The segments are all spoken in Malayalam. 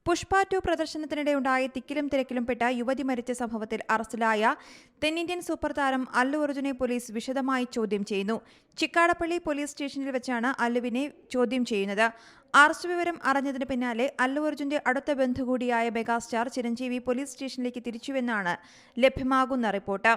പുഷ്പ 2 പ്രദർശനത്തിനിടെയുണ്ടായ തിക്കിലും തിരക്കിലും പെട്ട യുവതി മരിച്ച സംഭവത്തിൽ അറസ്റ്റിലായ തെന്നിന്ത്യൻ സൂപ്പർ താരം അല്ലു അർജുനെ പോലീസ് വിശദമായി ചോദ്യം ചെയ്യുന്നു. ചിക്കാടപ്പള്ളി പോലീസ് സ്റ്റേഷനിൽ വെച്ചാണ് അല്ലുവിനെ ചോദ്യം ചെയ്യുന്നത്. അറസ്റ്റ് വിവരം അറിഞ്ഞതിന് പിന്നാലെ അല്ലു അർജുന്റെ അടുത്ത ബന്ധു കൂടിയായ മെഗാസ്റ്റാർ ചിരഞ്ജീവി പോലീസ് സ്റ്റേഷനിലേക്ക് തിരിച്ചുവെന്നാണ് ലഭ്യമാകുന്ന റിപ്പോർട്ട്.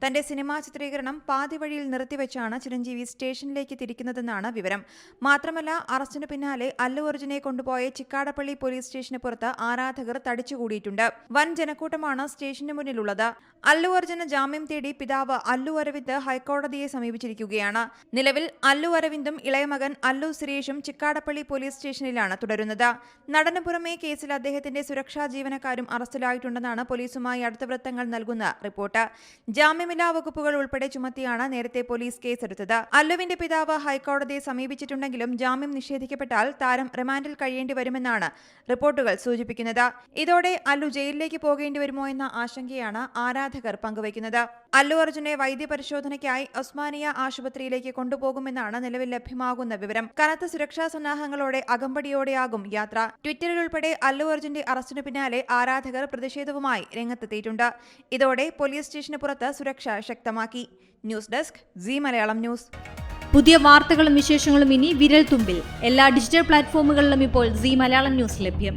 തന്റെ സിനിമാ ചിത്രീകരണം പാതി വഴിയിൽ നിർത്തിവെച്ചാണ് ചിരഞ്ജീവി സ്റ്റേഷനിലേക്ക് തിരിക്കുന്നതെന്നാണ് വിവരം. മാത്രമല്ല, അറസ്റ്റിന് പിന്നാലെ അല്ലു അർജുനെ കൊണ്ടുപോയ ചിക്കാടപ്പള്ളി പോലീസ് സ്റ്റേഷന് പുറത്ത് ആരാധകർ തടിച്ചുകൂടിയിട്ടുണ്ട്. വൻ ജനക്കൂട്ടമാണ് സ്റ്റേഷന് മുന്നിലുള്ളത്. അല്ലു അർജുന് ജാമ്യം തേടി പിതാവ് അല്ലു അരവിന്ദ് ഹൈക്കോടതിയെ സമീപിച്ചിരിക്കുകയാണ്. നിലവിൽ അല്ലു അരവിന്ദും ഇളയമകൻ അല്ലു സുരേഷും ചിക്കാടപ്പള്ളി പോലീസ് സ്റ്റേഷനിലാണ് തുടരുന്നത്. നടന് പുറമെ കേസിൽ അദ്ദേഹത്തിന്റെ സുരക്ഷാ ജീവനക്കാരും അറസ്റ്റിലായിട്ടുണ്ടെന്നാണ് പോലീസുമായി അടുത്ത വൃത്തങ്ങൾ നൽകുന്ന റിപ്പോർട്ട്. ജാമ്യമില്ലാ വകുപ്പുകൾ ഉൾപ്പെടെ ചുമത്തിയാണ് നേരത്തെ പോലീസ് കേസെടുത്തത്. അല്ലുവിന്റെ പിതാവ് ഹൈക്കോടതിയെ സമീപിച്ചിട്ടുണ്ടെങ്കിലും ജാമ്യം നിഷേധിക്കപ്പെട്ടാൽ താരം റിമാൻഡിൽ കഴിയേണ്ടി വരുമെന്നാണ് റിപ്പോർട്ടുകൾ സൂചിപ്പിക്കുന്നത്. ഇതോടെ അല്ലു ജയിലിലേക്ക് പോകേണ്ടി വരുമോ എന്ന ആശങ്കയാണ് ആരാധകർ പങ്കുവയ്ക്കുന്നത്. അല്ലു അർജുനെ വൈദ്യപരിശോധനയ്ക്കായി ഒസ്മാനിയ ആശുപത്രിയിലേക്ക് കൊണ്ടുപോകുമെന്നാണ് നിലവിൽ ലഭ്യമാകുന്ന വിവരം. കനത്ത സുരക്ഷാ സന്നാഹങ്ങളോടെ അകമ്പടിയോടെയാകും യാത്ര. ട്വിറ്ററിൽ ഉൾപ്പെടെ അല്ലു അർജുന്റെ അറസ്റ്റിനു പിന്നാലെ ആരാധകർ പ്രതിഷേധവുമായി രംഗത്തെത്തിയിട്ടുണ്ട്. ഇതോടെ പോലീസ് സ്റ്റേഷന് പുറത്ത് സുരക്ഷ ശക്തമാക്കി. News desk Zee Malayalam news. പുതിയ വാർത്തകളും വിശേഷങ്ങളും ഇനി വിരൽ തുമ്പിൽ. എല്ലാ ഡിജിറ്റൽ പ്ലാറ്റ്ഫോമുകളിലും ഇപ്പോൾ സീ മലയാളം ന്യൂസ് ലഭ്യം.